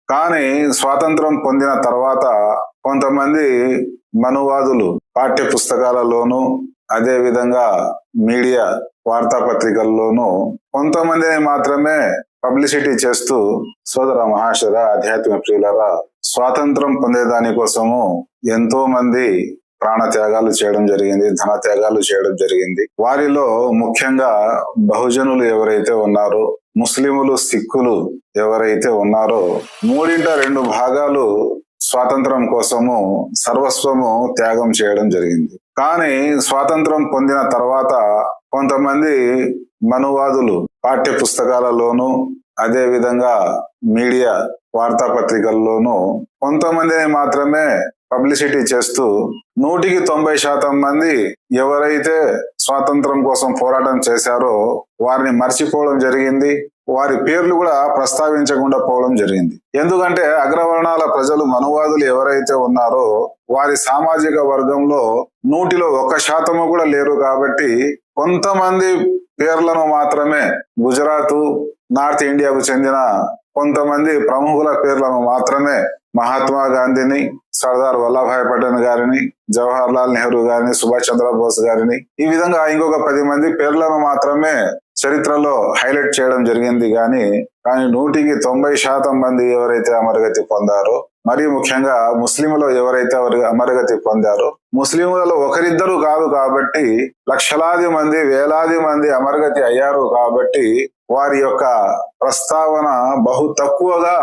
కానీ స్వాతంత్రం పొందిన తర్వాత కొంతమంది మనువాదులు పాఠ్య పుస్తకాలలోనూ అదే విధంగా మీడియా వార్తాపత్రికల్లోనూ కొంతమందిని మాత్రమే పబ్లిసిటీ చేస్తూ సోదర మహాశర ఆధ్యాత్మిక ప్రియులరా, స్వాతంత్రం పొందేదాని కోసము ఎంతో మంది ప్రాణ త్యాగాలు చేయడం జరిగింది, ధన త్యాగాలు చేయడం జరిగింది. వారిలో ముఖ్యంగా బహుజనులు ఎవరైతే ఉన్నారో, ముస్లిములు, సిక్కులు ఎవరైతే ఉన్నారో, 2 భాగాలు స్వాతంత్రం కోసము సర్వస్వము త్యాగం చేయడం జరిగింది. కానీ స్వాతంత్రం పొందిన తర్వాత కొంతమంది మనువాదులు పాఠ్య పుస్తకాలలోనూ అదే విధంగా మీడియా వార్తాపత్రికల్లోనూ కొంతమందిని మాత్రమే పబ్లిసిటీ చేస్తూ 90% మంది ఎవరైతే స్వాతంత్రం కోసం పోరాటం చేశారో వారిని మర్చిపోవడం జరిగింది. వారి పేర్లు కూడా ప్రస్తావించకుండా పోవడం జరిగింది. ఎందుకంటే అగ్రవర్ణాల ప్రజలు, మనువాదులు ఎవరైతే ఉన్నారో వారి సామాజిక వర్గంలో 1% కూడా లేరు. కాబట్టి కొంతమంది పేర్లను మాత్రమే, గుజరాత్, నార్త్ ఇండియాకు చెందిన కొంతమంది ప్రముఖుల పేర్లను మాత్రమే, మహాత్మా గాంధీని, సర్దార్ వల్లభాయ్ పటేల్ గారిని, జవహర్ లాల్ నెహ్రూ గారిని, సుభాష్ చంద్రబోస్ గారిని, ఈ విధంగా ఇంకొక 10 మంది పేర్లను మాత్రమే చరిత్రలో హైలైట్ చేయడం జరిగింది. కానీ 190% మంది ఎవరైతే అమరగతి పొందారో, మరీ ముఖ్యంగా ముస్లింలు ఎవరైతే అమరగతి పొందారో, ముస్లింలలో ఒకరిద్దరు కాదు కాబట్టి లక్షలాది మంది, వేలాది మంది అమరగతి అయ్యారు. కాబట్టి వారి యొక్క ప్రస్తావన బహు తక్కువగా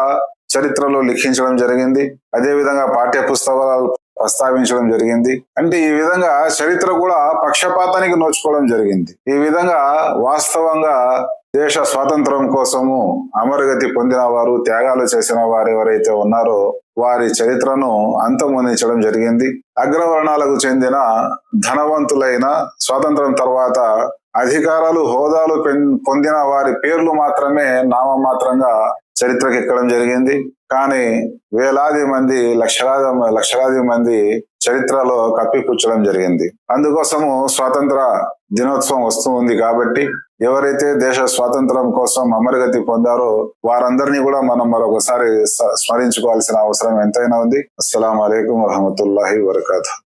చరిత్రలో లిఖించడం జరిగింది. అదే విధంగా పాఠ్య పుస్తకాలు ప్రస్తావించడం జరిగింది. అంటే ఈ విధంగా చరిత్ర కూడా పక్షపాతానికి నోచుకోవడం జరిగింది. ఈ విధంగా వాస్తవంగా దేశ స్వాతంత్రం కోసము అమరగతి పొందిన వారు, త్యాగాలు చేసిన వారు ఎవరైతే ఉన్నారో వారి చరిత్రను అంతమొందించడం జరిగింది. అగ్రవర్ణాలకు చెందిన ధనవంతులైన స్వాతంత్రం తర్వాత అధికారాలు, హోదాలు పొందిన వారి పేర్లు మాత్రమే నామమాత్రంగా చరిత్రకి ఎక్కడం జరిగింది. కానీ వేలాది మంది, లక్షలాది మంది చరిత్రలో కప్పిపుచ్చడం జరిగింది. అందుకోసము స్వాతంత్ర దినోత్సవం వస్తూ ఉంది. కాబట్టి ఎవరైతే దేశ స్వాతంత్రం కోసం అమరగతి పొందారో వారందరినీ కూడా మనం మరొకసారి స్మరించుకోవాల్సిన అవసరం ఎంతైనా ఉంది. అస్సలాము అలైకుం వరహమతుల్లాహి వబరకాతుహు.